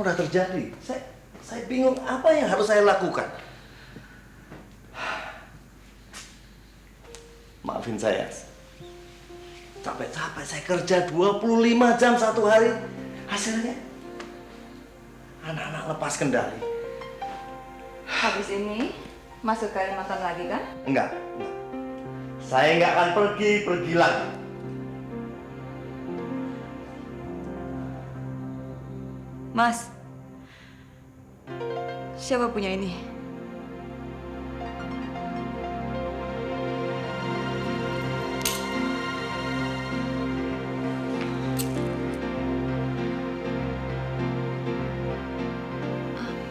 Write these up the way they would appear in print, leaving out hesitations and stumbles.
udah terjadi. Saya bingung apa yang harus saya lakukan. Maafin saya. Capek-capek saya kerja 25 jam satu hari. Hasilnya anak-anak lepas kendali. Habis ini masuk Kalimantan lagi kan? Enggak. Saya nggak akan pergi lagi. Mas, siapa punya ini?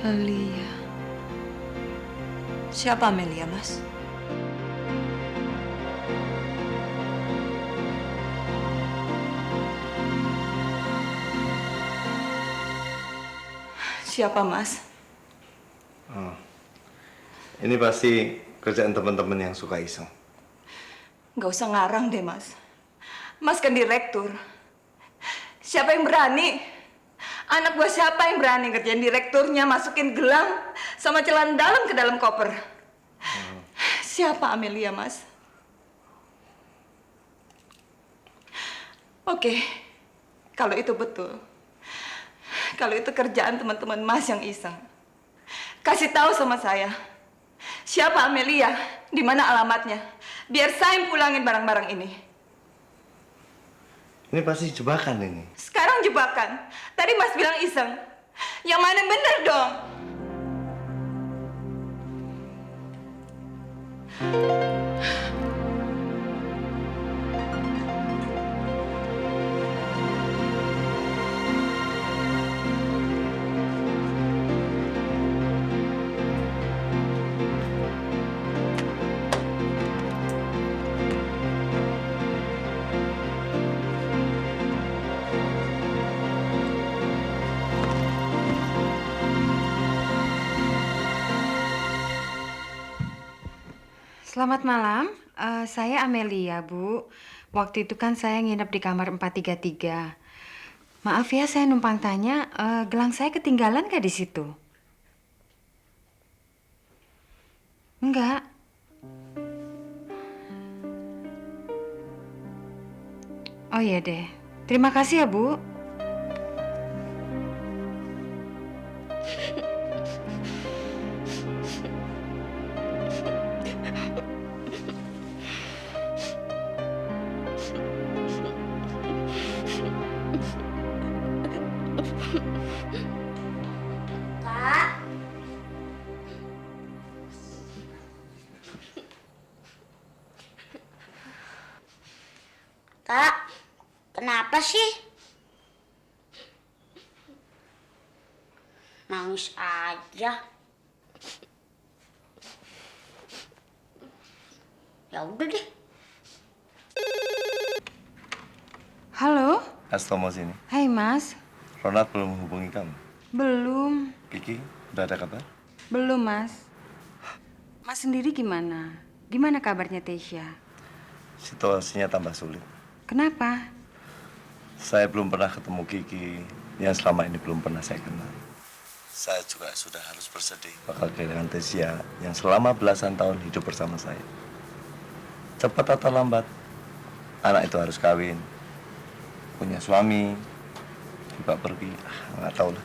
Amelia. Siapa Amelia, Mas? Siapa, Mas? Oh, ini pasti kerjaan teman-teman yang suka iseng. Nggak usah ngarang deh, Mas. Mas kan direktur. Siapa yang berani? Anak gua siapa yang berani ngerjain direkturnya, masukin gelang sama celana dalam ke dalam koper? Siapa Amelia, Mas? Oke, kalau itu betul. Kalau itu kerjaan teman-teman Mas yang iseng. Kasih tahu sama saya. Siapa Amelia? Di mana alamatnya? Biar saya yang pulangin barang-barang ini. Ini pasti jebakan ini. Sekarang jebakan. Tadi Mas bilang iseng. Yang mana yang bener dong? Selamat malam, saya Amelia, Bu. Waktu itu kan saya nginep di kamar 433. Maaf ya, saya numpang tanya, gelang saya ketinggalan nggak di situ? Enggak. Oh iya deh, terima kasih ya, Bu. Kak, kenapa sih? Nangis aja. Ya udah deh. Halo? Astomo sini. Hai, Mas. Ronald belum menghubungi kamu. Belum. Kiki, udah ada kabar? Belum, Mas. Mas sendiri gimana? Gimana kabarnya Tasya? Situasinya tambah sulit. Kenapa? Saya belum pernah ketemu Kiki yang selama ini belum pernah saya kenal. Saya juga sudah harus bersedih bakal kehilangan Tasya yang selama belasan tahun hidup bersama saya. Cepat atau lambat, anak itu harus kawin, punya suami, juga pergi. Nggak tahu lah.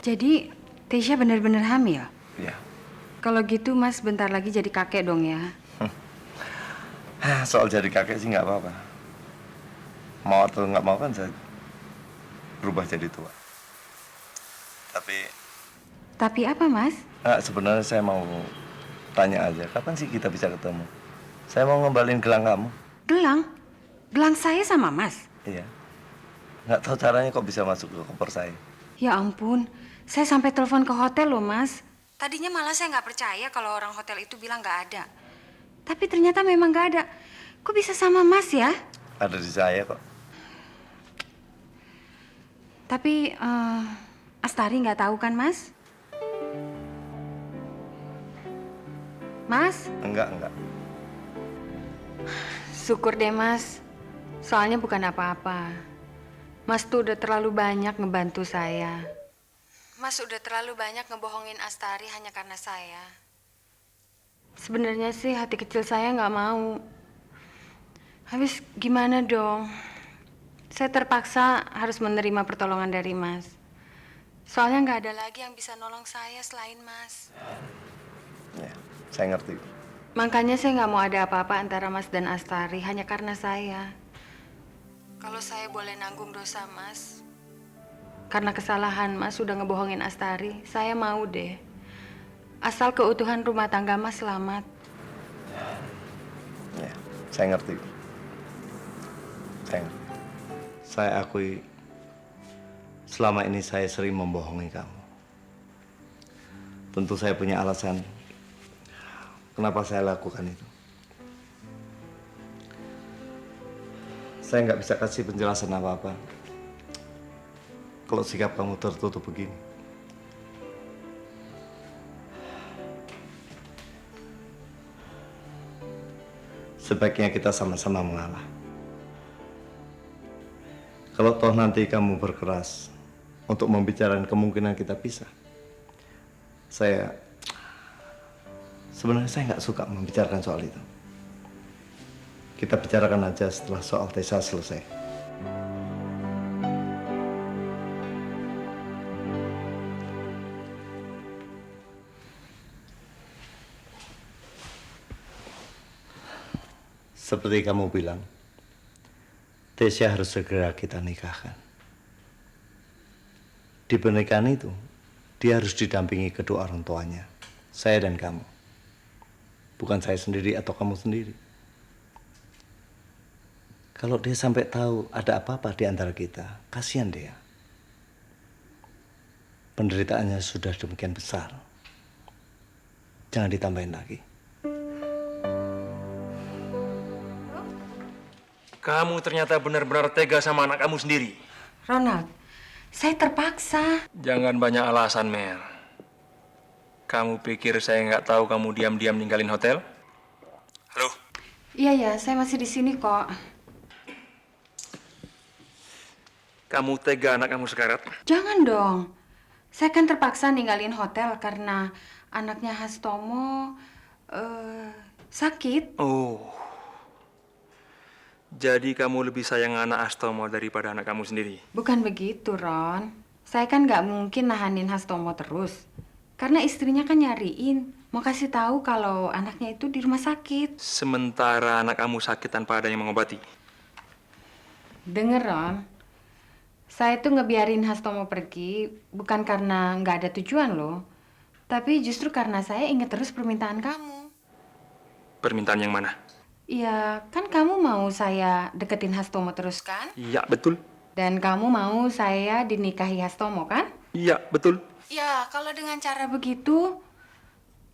Jadi Tasya benar-benar hamil? Iya. Kalau gitu Mas bentar lagi jadi kakek dong ya? Soal jadi kakek sih nggak apa-apa. Mau atau nggak mau kan saya berubah jadi tua. Tapi apa, Mas? Sebenarnya saya mau tanya aja, kapan sih kita bisa ketemu? Saya mau ngembalin gelang kamu. Gelang? Gelang saya sama Mas? Iya. Nggak tahu caranya kok bisa masuk ke koper saya. Ya ampun, saya sampai telepon ke hotel loh, Mas. Tadinya malah saya nggak percaya kalau orang hotel itu bilang nggak ada. Tapi ternyata memang nggak ada. Kok bisa sama Mas ya? Ada di saya kok. Tapi Astari nggak tahu kan, Mas? Mas? Enggak. Syukur deh, Mas. Soalnya bukan apa-apa. Mas tuh udah terlalu banyak ngebantu saya. Mas udah terlalu banyak ngebohongin Astari hanya karena saya. Sebenarnya sih hati kecil saya nggak mau. Habis gimana dong? Saya terpaksa harus menerima pertolongan dari Mas. Soalnya nggak ada lagi yang bisa nolong saya selain Mas. Ya, saya ngerti. Makanya saya nggak mau ada apa-apa antara Mas dan Astari hanya karena saya. Kalau saya boleh nanggung dosa Mas, karena kesalahan Mas sudah ngebohongin Astari, saya mau deh. Asal keutuhan rumah tangga Mas selamat. Ya, saya ngerti. Saya akui selama ini saya sering membohongi kamu. Tentu saya punya alasan kenapa saya lakukan itu. Saya nggak bisa kasih penjelasan apa-apa kalau sikap kamu tertutup begini. Sebaiknya kita sama-sama mengalah. Kalau toh nanti kamu berkeras untuk membicarakan kemungkinan kita pisah, sebenarnya saya nggak suka membicarakan soal itu. Kita bicarakan aja setelah soal Tessa selesai. Seperti kamu bilang, Tessa harus segera kita nikahkan. Di pernikahan itu, dia harus didampingi kedua orang tuanya, saya dan kamu. Bukan saya sendiri atau kamu sendiri. Kalau dia sampai tahu ada apa-apa di antara kita, kasihan dia. Penderitaannya sudah demikian besar. Jangan ditambahin lagi. Kamu ternyata benar-benar tega sama anak kamu sendiri. Ronald, saya terpaksa. Jangan banyak alasan, Mel. Kamu pikir saya nggak tahu kamu diam-diam ninggalin hotel? Halo? Iya, saya masih di sini kok. Kamu tega anak kamu sekarat? Jangan dong. Saya kan terpaksa ninggalin hotel karena anaknya Hastomo sakit. Oh. Jadi kamu lebih sayang anak Astomo daripada anak kamu sendiri? Bukan begitu, Ron. Saya kan nggak mungkin nahanin Hastomo terus. Karena istrinya kan nyariin. Mau kasih tahu kalau anaknya itu di rumah sakit. Sementara anak kamu sakit tanpa ada yang mengobati? Denger, Ron. Saya tuh ngebiarin Hastomo pergi bukan karena nggak ada tujuan loh. Tapi justru karena saya inget terus permintaan kamu. Permintaan yang mana? Iya, kan kamu mau saya deketin Hastomo terus kan? Iya, betul. Dan kamu mau saya dinikahi Hastomo kan? Iya, betul. Ya, kalau dengan cara begitu,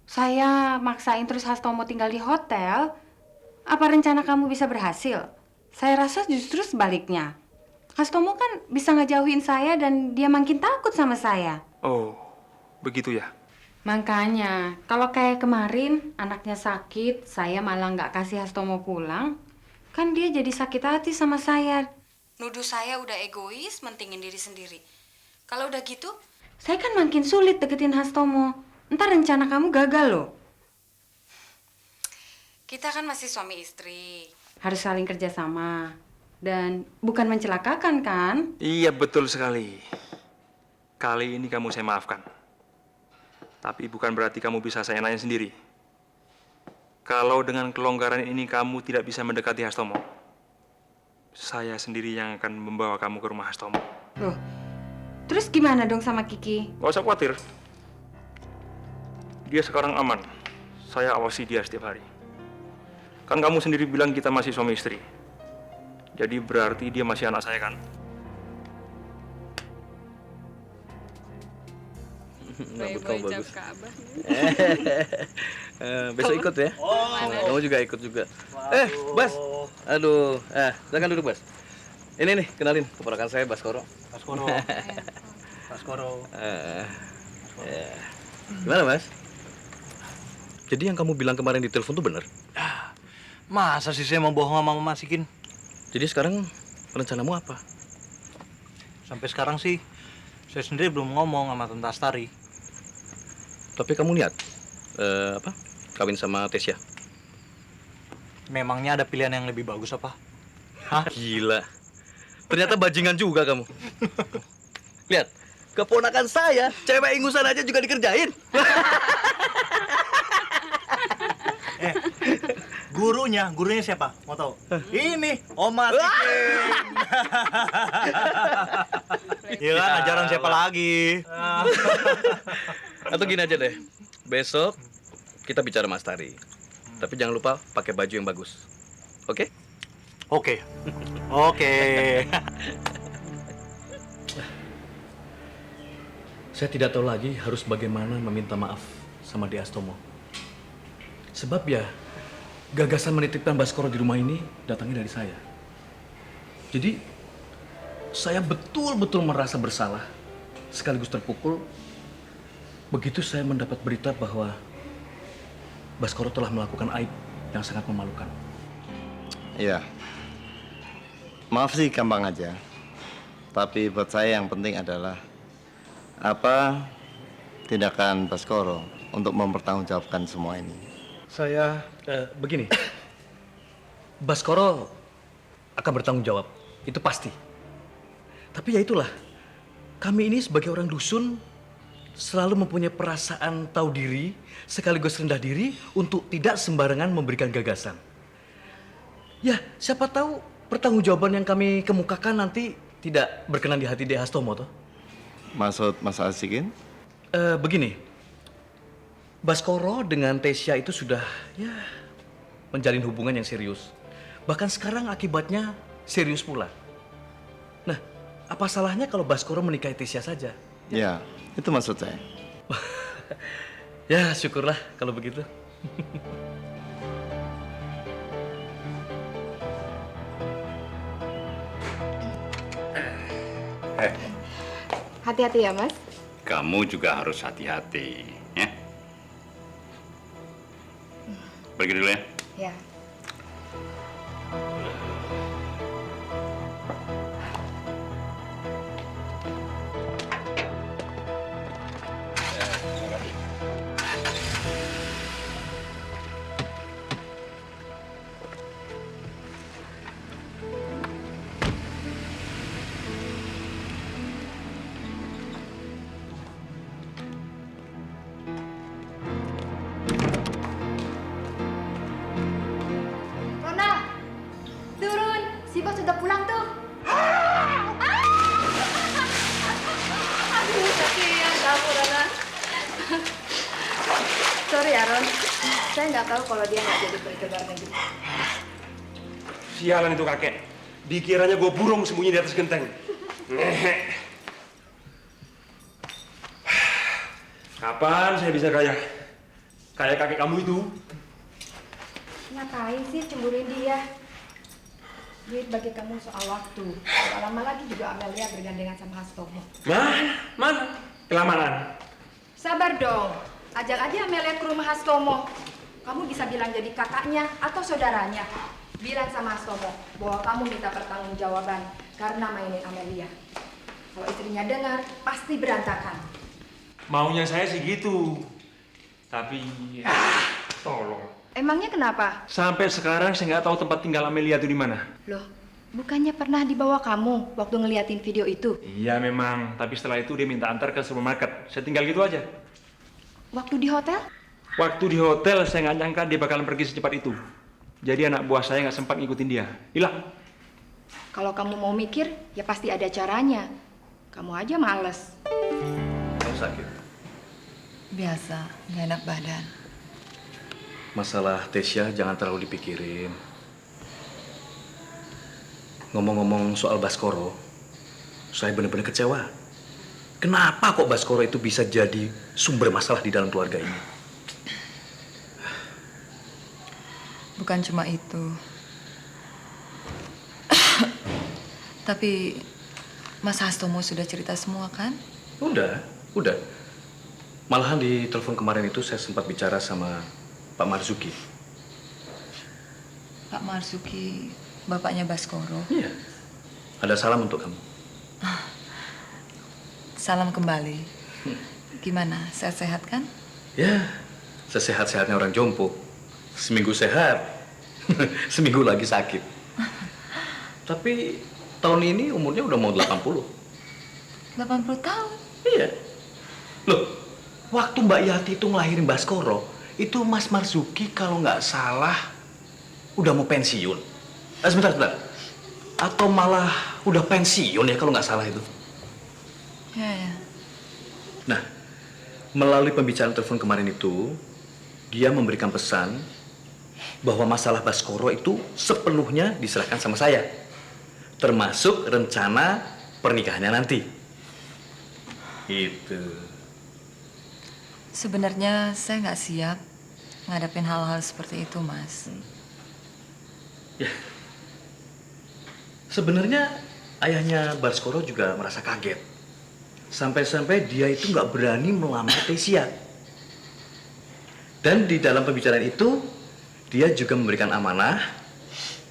saya maksain terus Hastomo tinggal di hotel, apa rencana kamu bisa berhasil? Saya rasa justru sebaliknya. Hastomo kan bisa ngejauhin saya dan dia makin takut sama saya. Oh, begitu ya? Makanya, kalau kayak kemarin anaknya sakit, saya malah nggak kasih Hastomo pulang, kan dia jadi sakit hati sama saya. Nuduh saya udah egois, mentingin diri sendiri. Kalau udah gitu, saya kan makin sulit deketin Hastomo. Ntar rencana kamu gagal loh. Kita kan masih suami istri, harus saling kerjasama. Dan bukan mencelakakan kan? Iya, betul sekali. Kali ini kamu saya maafkan. Tapi bukan berarti kamu bisa saya nanya sendiri. Kalau dengan kelonggaran ini kamu tidak bisa mendekati Hastomo, saya sendiri yang akan membawa kamu ke rumah Hastomo. Loh, terus gimana dong sama Kiki? Gak usah khawatir. Dia sekarang aman. Saya awasi dia setiap hari. Kan kamu sendiri bilang kita masih suami istri. Jadi berarti dia masih anak saya kan? Rambut kamu bagus. Besok ikut ya. Kamu juga ikut juga. Bas. Aduh. Silakan duduk, Bas. Ini nih, kenalin keponakan saya, Baskoro. Baskoro. Baskoro. Gimana, Mas? Jadi yang kamu bilang kemarin di telepon tuh benar? Masa sih saya mau bohong sama Mama Sikin? Jadi sekarang rencanamu apa? Sampai sekarang sih Saya sendiri belum ngomong sama Tante Astari. Tapi kamu niat kawin sama Tesya? Memangnya ada pilihan yang lebih bagus apa? Gila. Ternyata bajingan juga kamu. Lihat, keponakan saya, cewek ingusan aja juga dikerjain. Gurunya siapa? Mau tahu? Ini, Om Masikin. Iya kan, ajaran siapa lagi? Atau gini aja deh, besok kita bicara Mas Tari. Tapi jangan lupa pakai baju yang bagus. Oke? Oke. Oke. Saya tidak tahu lagi harus bagaimana meminta maaf sama Di Astomo. Sebab ya, gagasan menitipkan Baskoro di rumah ini datangnya dari saya. Jadi, saya betul-betul merasa bersalah, sekaligus terpukul, begitu saya mendapat berita bahwa Baskoro telah melakukan aib yang sangat memalukan. Iya. Maaf sih gampang aja. Tapi buat saya yang penting adalah apa tindakan Baskoro untuk mempertanggungjawabkan semua ini. Saya begini, Baskoro akan bertanggung jawab, itu pasti. Tapi ya itulah, kami ini sebagai orang dusun selalu mempunyai perasaan tahu diri sekaligus rendah diri untuk tidak sembarangan memberikan gagasan. Ya, siapa tahu pertanggungjawaban yang kami kemukakan nanti tidak berkenan di hati Di Astomo, toh? Maksud Mas Asikin? Begini, Baskoro dengan Tesya itu sudah ya menjalin hubungan yang serius. Bahkan sekarang akibatnya serius pula. Nah, apa salahnya kalau Baskoro menikahi Tesya saja? Ya, itu maksud saya. Ya, syukurlah kalau begitu. Hati-hati ya, Mas. Kamu juga harus hati-hati, ya. Pergi dulu ya. Ya. Ronald, turun. Si bos sudah pulang tuh. Aduh, kasihan kamu, Ronald. Sorry ya, Ron. Saya nggak tahu kalau dia nggak jadi pergi ke luar negeri. Sialan itu kakek. Dikiranya gue burung sembunyi di atas genteng. Kapan saya bisa kayak kakek kamu itu? Ngapain sih cemburuin dia? Duit bagi kamu soal waktu. Kalau lama lagi juga Amelia bergandengan sama Hastomo. Mana? Kelamaran. Sabar dong. Ajak aja Amelia ke rumah Hastomo. Kamu bisa bilang jadi kakaknya atau saudaranya. Bilang sama Hastomo bahwa kamu minta pertanggungjawaban karena mainin Amelia. Kalau istrinya dengar, pasti berantakan. Maunya saya sih gitu. Tapi, tolong. Emangnya kenapa? Sampai sekarang saya nggak tahu tempat tinggal Amelia itu di mana. Loh, bukannya pernah dibawa kamu waktu ngeliatin video itu? Iya memang, tapi setelah itu dia minta antar ke supermarket. Saya tinggal gitu aja. Waktu di hotel? Waktu di hotel saya nggak nyangka dia bakalan pergi secepat itu. Jadi anak buah saya nggak sempat ngikutin dia. Hilang. Kalau kamu mau mikir, ya pasti ada caranya. Kamu aja males. Kamu sakit? Biasa, nggak enak badan. Masalah Tesya jangan terlalu dipikirin. Ngomong-ngomong soal Baskoro, saya benar-benar kecewa. Kenapa kok Baskoro itu bisa jadi sumber masalah di dalam keluarga ini? Bukan cuma itu. Tapi Mas Hastomo sudah cerita semua kan? Udah. Malahan di telepon kemarin itu saya sempat bicara sama Pak Marzuki. Pak Marzuki, bapaknya Baskoro. Iya. Ada salam untuk kamu. Salam kembali. Gimana? Sehat-sehat kan? Ya, sesehat-sehatnya orang jompo. Seminggu sehat, seminggu lagi sakit. Tapi tahun ini umurnya udah mau 80. 80 tahun? Iya. Loh, waktu Mbak Yati itu ngelahirin Baskoro, itu Mas Marzuki kalau nggak salah udah mau pensiun. Sebentar. Atau malah udah pensiun ya kalau nggak salah itu. Ya. Nah, melalui pembicaraan telepon kemarin itu, dia memberikan pesan bahwa masalah Baskoro itu sepenuhnya diserahkan sama saya. Termasuk rencana pernikahannya nanti. Itu. Sebenarnya saya nggak siap ngadapin hal-hal seperti itu, Mas. Ya. Sebenarnya ayahnya Baskoro juga merasa kaget. Sampai-sampai dia itu nggak berani melamar Tesia. Dan di dalam pembicaraan itu, dia juga memberikan amanah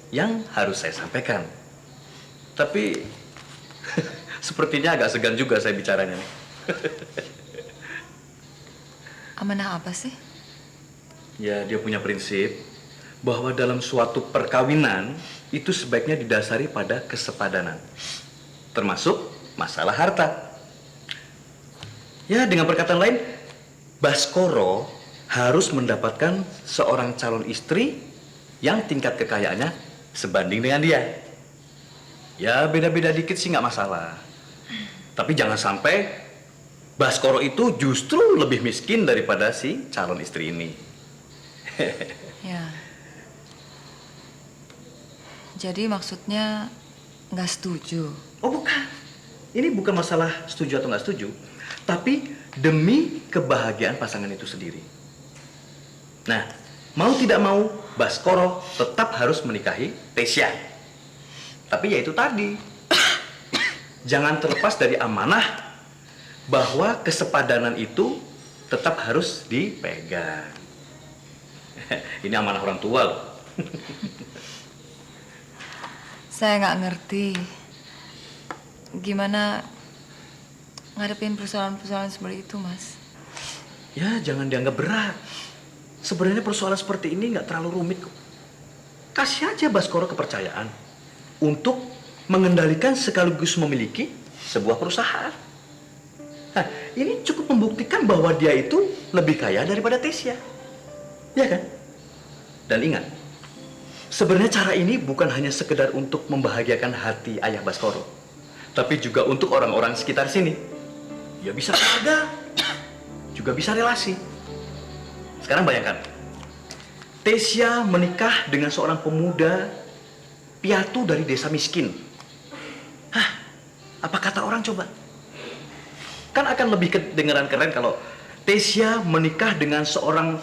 yang harus saya sampaikan. Tapi sepertinya agak segan juga saya bicaranya nih. Amanah apa sih? Ya, dia punya prinsip bahwa dalam suatu perkawinan itu sebaiknya didasari pada kesepadanan, termasuk masalah harta. Ya, dengan perkataan lain, Baskoro harus mendapatkan seorang calon istri yang tingkat kekayaannya sebanding dengan dia. Ya, beda-beda dikit sih nggak masalah. Tapi jangan sampai Baskoro itu justru lebih miskin daripada si calon istri ini. Ya. Jadi maksudnya nggak setuju? Oh bukan, ini bukan masalah setuju atau nggak setuju, tapi demi kebahagiaan pasangan itu sendiri. Nah, mau tidak mau, Baskoro tetap harus menikahi Tesia. Tapi ya itu tadi, jangan terlepas dari amanah bahwa kesepadanan itu tetap harus dipegang. Ini amanah orang tua loh. Saya nggak ngerti gimana ngadepin persoalan-persoalan seperti itu, Mas. Ya, jangan dianggap berat. Sebenarnya persoalan seperti ini nggak terlalu rumit kok. Kasih aja Baskoro kepercayaan untuk mengendalikan sekaligus memiliki sebuah perusahaan. Nah, ini cukup membuktikan bahwa dia itu lebih kaya daripada Tesia. Ya kan? Dan ingat, sebenarnya cara ini bukan hanya sekedar untuk membahagiakan hati ayah Baskoro, tapi juga untuk orang-orang sekitar sini. Ya bisa keluarga, juga bisa relasi. Sekarang bayangkan, Tesia menikah dengan seorang pemuda piatu dari desa miskin. Hah, apa kata orang coba? Kan akan lebih kedengaran keren kalau Tesia menikah dengan seorang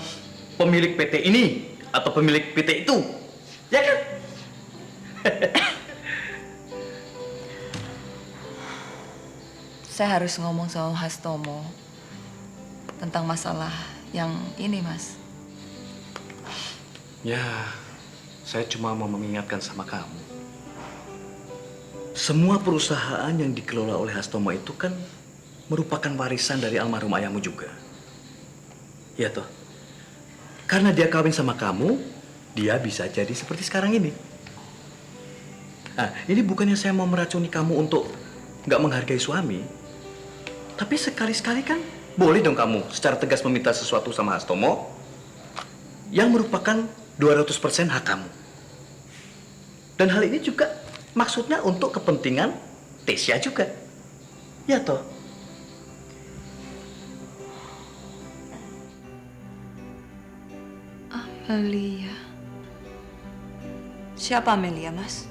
pemilik PT ini atau pemilik PT itu. Ya kan? Saya harus ngomong sama Hastomo tentang masalah yang ini, Mas. Ya, saya cuma mau mengingatkan sama kamu. Semua perusahaan yang dikelola oleh Hastomo itu kan merupakan warisan dari almarhum ayahmu juga. Ya toh? Karena dia kawin sama kamu, dia bisa jadi seperti sekarang ini. Nah, ini bukannya saya mau meracuni kamu untuk nggak menghargai suami. Tapi sekali-sekali kan boleh dong kamu secara tegas meminta sesuatu sama Hastomo yang merupakan 200% hak kamu. Dan hal ini juga maksudnya untuk kepentingan Tesia juga. Ya toh? Amelia. Siapa Amelia, Mas?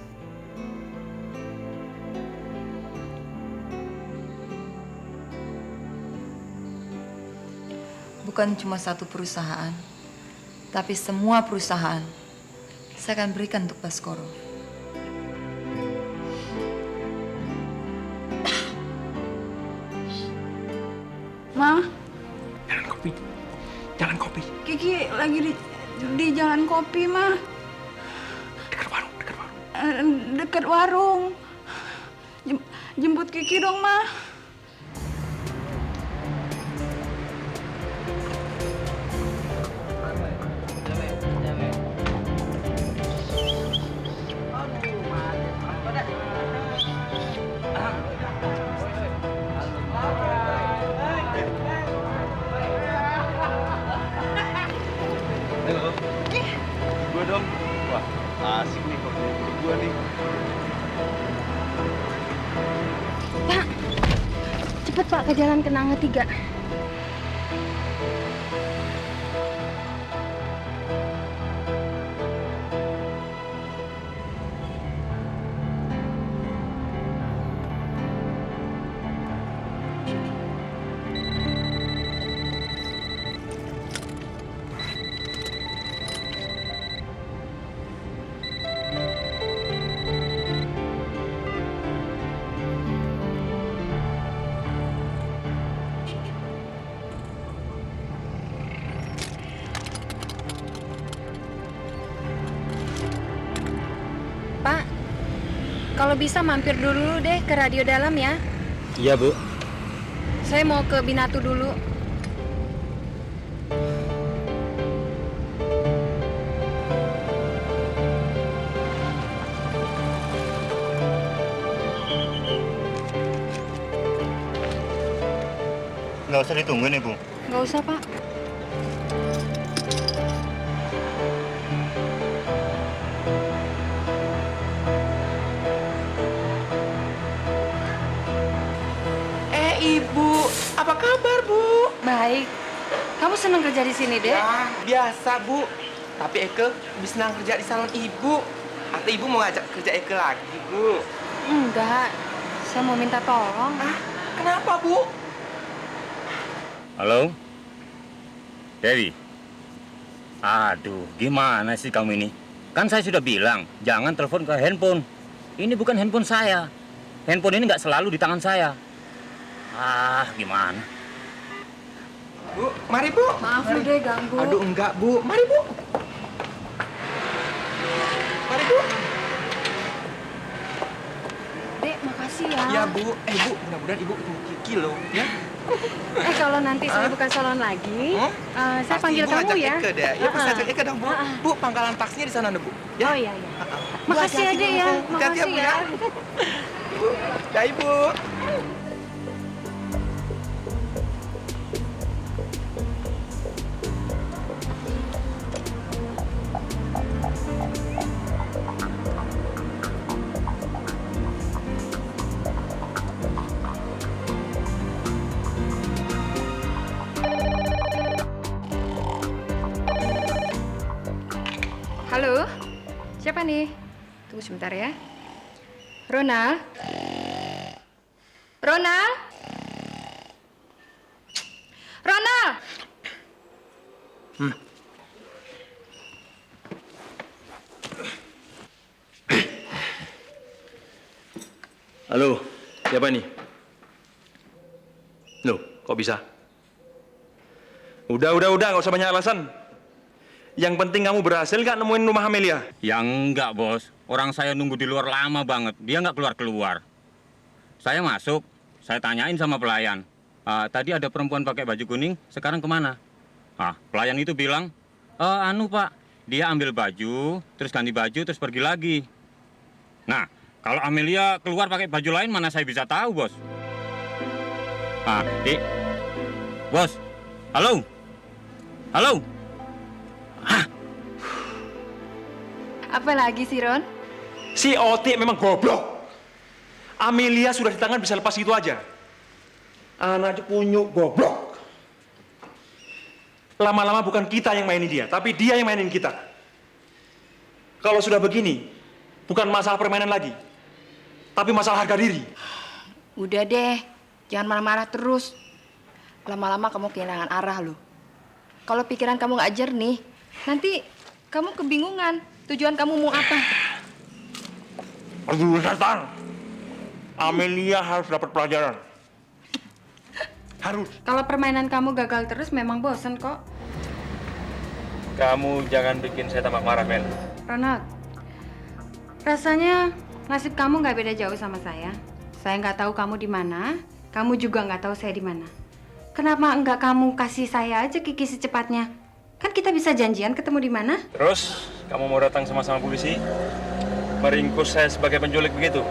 Bukan cuma satu perusahaan, tapi semua perusahaan saya akan berikan untuk Baskoro. Ma, Jalan kopi. Jalan kopi. Kiki lagi di jalan kopi, Ma. Dekat warung, dekat warung. Dekat warung. Jemput Kiki dong, Ma. Pak, cepet Pak ke Jalan Kenanga 3. Pak, kalau bisa mampir dulu deh ke radio dalam ya. Iya, Bu. Saya mau ke Binatu dulu. Nggak usah ditungguin, Ibu. Nggak usah, Pak. Ibu, apa kabar, Bu? Baik. Kamu senang kerja di sini, Dek? Ya, biasa, Bu. Tapi Eke lebih senang kerja di salon Ibu. Atau Ibu mau ngajak kerja Eke lagi, Bu? Enggak. Saya mau minta tolong. Ah, kenapa, Bu? Halo? Dewi? Aduh, gimana sih kamu ini? Kan saya sudah bilang, jangan telepon ke handphone. Ini bukan handphone saya. Handphone ini nggak selalu di tangan saya. Ah, gimana? Bu, mari, Bu. Maaf lu deh ganggu. Aduh, enggak, Bu. Mari, Bu. Mari, Bu. Dek, makasih ya. Ya, Bu. Bu, mudah-mudahan Ibu ketemu Kiki loh, ya. Kalau nanti saya buka salon lagi, saya Pasti panggil Ibu kamu ajak ya. Eke deh. Ya, pasti ajak Eke dong, Bu. Bu, pangkalan taksinya di sana, Bu. Ya? Oh iya, iya. Makasih ya, Dek ya. Hati-hati Makasih Bu, ya. Bu. Ya, Ibu. Halo, siapa nih? Tunggu sebentar ya. Ronald? Ronald? Ronald! Halo, siapa ini? Loh, kok bisa? Udah, nggak usah banyak alasan. Yang penting kamu berhasil nggak nemuin rumah Amelia? Ya enggak, Bos. Orang saya nunggu di luar lama banget. Dia nggak keluar-keluar. Saya masuk, saya tanyain sama pelayan. Tadi ada perempuan pakai baju kuning, sekarang kemana? Pelayan itu bilang, Pak, dia ambil baju, terus ganti baju, terus pergi lagi. Nah, kalau Amelia keluar pakai baju lain, mana saya bisa tahu, Bos? Bos, halo? Halo? Apa lagi sih, Ron? Si Oti memang goblok. Amelia sudah di tangan bisa lepas gitu aja. Anak punyuk goblok. Lama-lama bukan kita yang mainin dia, tapi dia yang mainin kita. Kalau sudah begini, bukan masalah permainan lagi, tapi masalah harga diri. Udah deh, jangan marah-marah terus. Lama-lama kamu kehilangan arah loh. Kalau pikiran kamu nggak jernih, nanti kamu kebingungan. Tujuan kamu mau apa? Aduh, setan. Amelia harus dapat pelajaran. Harus. Kalau permainan kamu gagal terus memang bosan kok. Kamu jangan bikin saya tambah marah, Mel. Ronald, rasanya nasib kamu nggak beda jauh sama saya. Saya nggak tahu kamu di mana, kamu juga nggak tahu saya di mana. Kenapa nggak kamu kasih saya aja Kiki secepatnya? Kan kita bisa janjian ketemu di mana? Terus, kamu mau datang sama-sama polisi? Meringkus saya sebagai penculik begitu?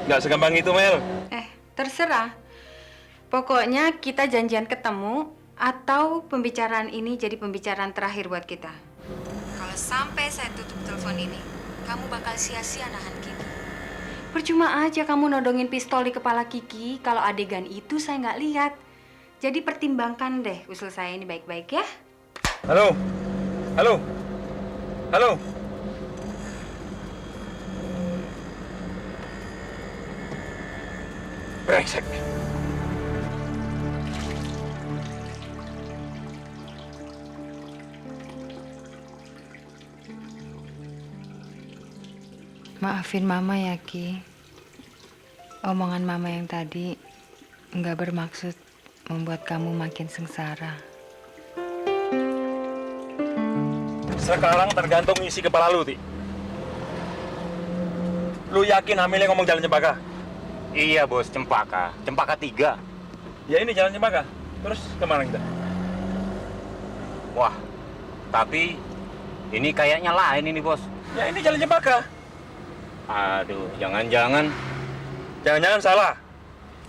Nggak segampang itu, Mel. Terserah. Pokoknya kita janjian ketemu atau pembicaraan ini jadi pembicaraan terakhir buat kita. Kalau sampai saya tutup telepon ini, kamu bakal sia-sia nahan Kiki. Percuma aja kamu nodongin pistol di kepala Kiki kalau adegan itu saya nggak lihat. Jadi pertimbangkan deh usul saya ini baik-baik ya. Halo? Halo? Halo? Brengsek. Maafin Mama ya, Ki. Omongan Mama yang tadi nggak bermaksud membuat kamu makin sengsara. Sekarang tergantung isi kepala lu, Ti. Lu yakin hamilnya ngomong jalan Cempaka? Iya bos, Cempaka. Cempaka 3. Ya ini jalan Cempaka. Terus kemana kita? Wah, tapi ini kayaknya lain ini bos. Ya ini jalan Cempaka. Aduh, jangan-jangan. Jangan-jangan salah.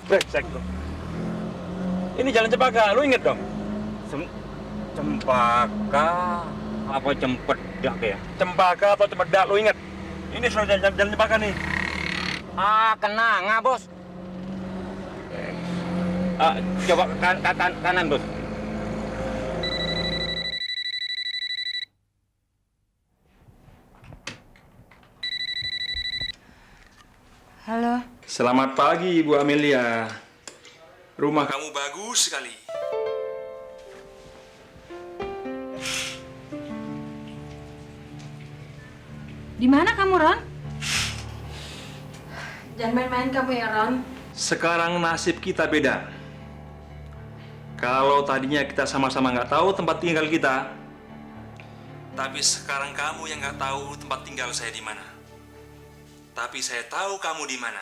Brengsek lu. Ini jalan Cempaka, lu inget dong? Cempaka apa Cempedak ya? Cempaka atau Cempedak, lu inget? Ini sudah jalan Cempaka nih. Ah, kenanga bos. Coba kanan bos. Halo. Selamat pagi, Ibu Amelia. Rumah kamu bagus sekali. Di mana kamu, Ron? Jangan main-main kamu ya, Ron. Sekarang nasib kita beda. Kalau tadinya kita sama-sama nggak tahu tempat tinggal kita, tapi sekarang kamu yang nggak tahu tempat tinggal saya di mana. Tapi saya tahu kamu di mana.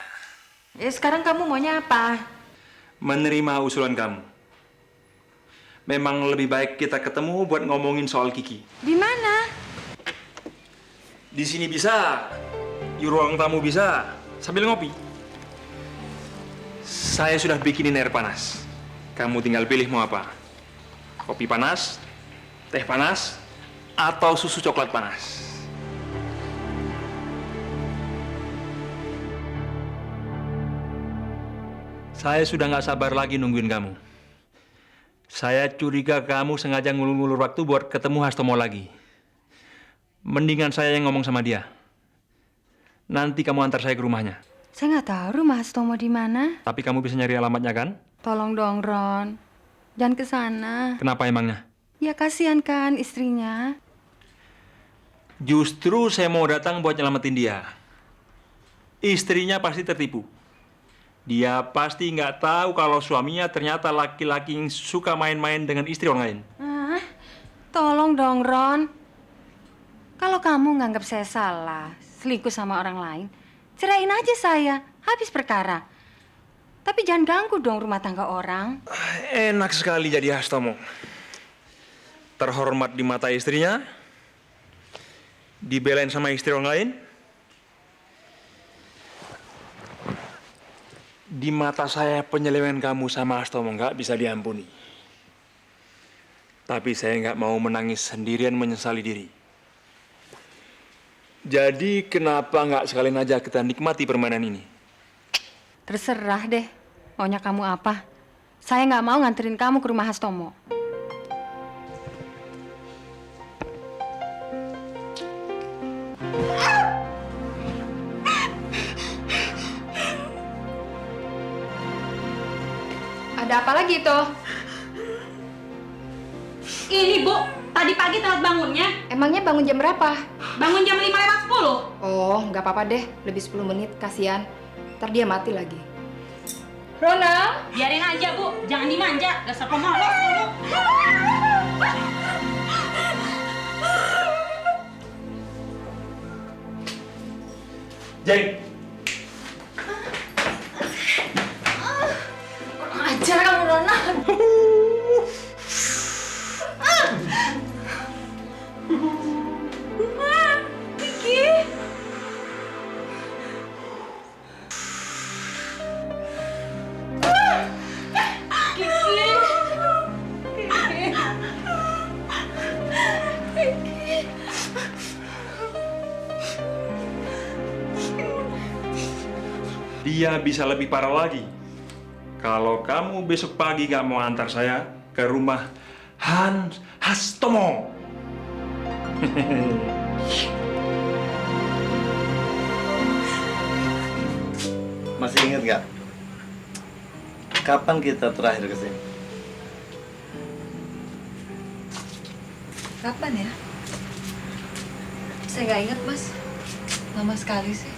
Ya sekarang kamu maunya apa? Menerima usulan kamu. Memang lebih baik kita ketemu buat ngomongin soal Kiki. Di mana? Di sini bisa, di ruang tamu bisa, sambil ngopi. Saya sudah bikinin air panas. Kamu tinggal pilih mau apa. Kopi panas, teh panas, atau susu coklat panas. Saya sudah nggak sabar lagi nungguin kamu. Saya curiga kamu sengaja ngulur-ngulur waktu buat ketemu Hastomo lagi. Mendingan saya yang ngomong sama dia. Nanti kamu antar saya ke rumahnya. Saya nggak tahu rumah Hastomo di mana. Tapi kamu bisa nyari alamatnya kan? Tolong dong, Ron. Jangan ke sana. Kenapa emangnya? Ya kasihan kan istrinya. Justru saya mau datang buat nyelamatin dia. Istrinya pasti tertipu. Dia pasti nggak tahu kalau suaminya ternyata laki-laki yang suka main-main dengan istri orang lain. Tolong dong, Ron. Kalau kamu nganggap saya salah, selingkuh sama orang lain, cerain aja saya, habis perkara. Tapi jangan ganggu dong rumah tangga orang. Enak sekali jadi Hastomo. Terhormat di mata istrinya, dibelain sama istri orang lain. Di mata saya penyelewengan kamu sama Hastomo nggak bisa diampuni. Tapi saya nggak mau menangis sendirian menyesali diri. Jadi kenapa nggak sekalian aja kita nikmati permainan ini? Terserah deh, maunya kamu apa. Saya nggak mau nganterin kamu ke rumah Hastomo. Ada apa lagi tuh? Ini Bu, tadi pagi telat bangunnya. Emangnya bangun jam berapa? Bangun jam 5:10. Oh, nggak apa-apa deh. Lebih 10 menit, kasihan. Ntar dia mati lagi. Ronald? Biarin aja Bu, jangan dimanja. Dasar pemalas kamu. Jeng. Ajar kamu, Ronald. Kiki. dia bisa lebih parah lagi. Kalau kamu besok pagi nggak mau antar saya ke rumah Hans Hastomo. Masih ingat nggak? Kapan kita terakhir ke sini? Kapan ya? Saya nggak ingat, Mas. Lama sekali sih.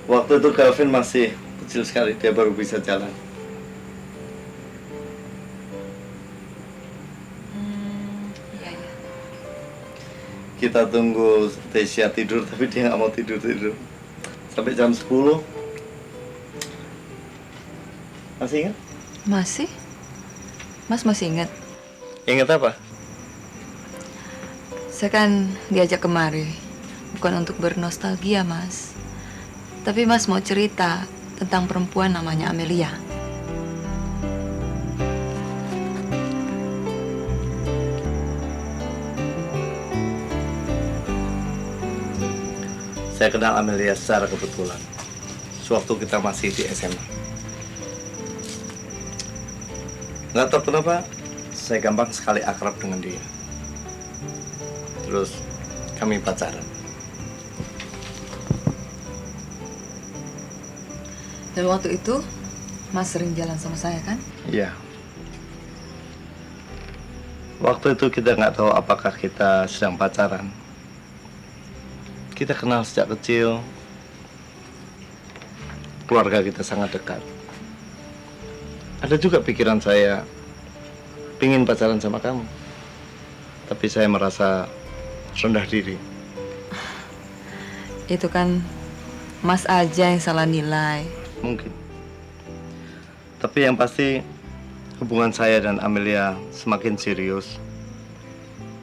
Waktu itu Calvin masih kecil sekali, dia baru bisa jalan. Iya, iya. Kita tunggu Tasya tidur, tapi dia nggak mau tidur-tidur. Sampai jam 10. Masih ingat? Masih? Mas masih ingat? Ingat apa? Saya kan diajak kemari, bukan untuk bernostalgia, Mas. Tapi Mas mau cerita tentang perempuan namanya Amelia. Saya kenal Amelia secara kebetulan. Sewaktu kita masih di SMA. Nggak tahu kenapa, saya gampang sekali akrab dengan dia. Terus kami pacaran. Dan waktu itu, Mas sering jalan sama saya kan? Iya. Waktu itu kita nggak tahu apakah kita sedang pacaran. Kita kenal sejak kecil. Keluarga kita sangat dekat. Ada juga pikiran saya pingin pacaran sama kamu. Tapi saya merasa rendah diri. Itu kan Mas aja yang salah nilai. Mungkin. Tapi yang pasti hubungan saya dan Amelia semakin serius.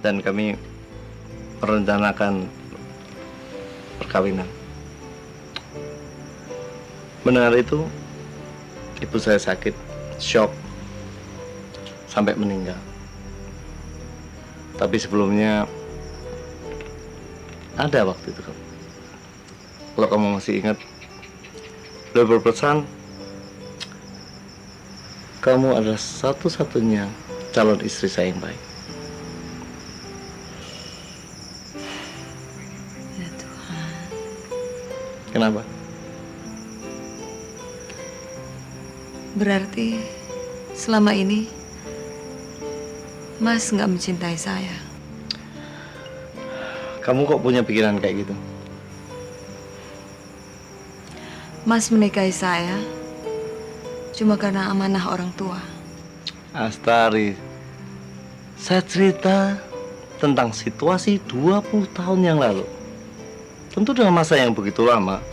Dan kami merencanakan perkawinan. Mendengar itu, ibu saya sakit, shock, sampai meninggal. Tapi sebelumnya ada waktu itu kamu. Kalau kamu masih ingat, beliau berpesan, kamu adalah satu-satunya calon istri saya yang baik. Ya Tuhan. Kenapa? Berarti selama ini Mas nggak mencintai saya. Kamu kok punya pikiran kayak gitu? Mas menikahi saya cuma karena amanah orang tua. Astari, saya cerita tentang situasi 20 tahun yang lalu. Tentu dengan masa yang begitu lama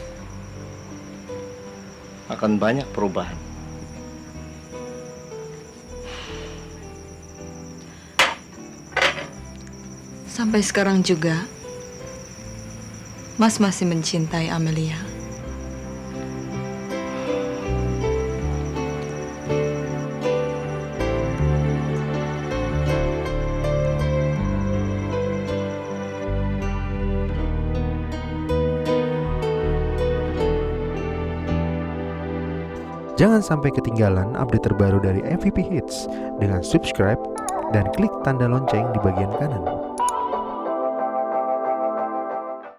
akan banyak perubahan. Sampai sekarang juga Mas masih mencintai Amelia. Jangan sampai ketinggalan update terbaru dari MVP Hits dengan subscribe dan klik tanda lonceng di bagian kanan.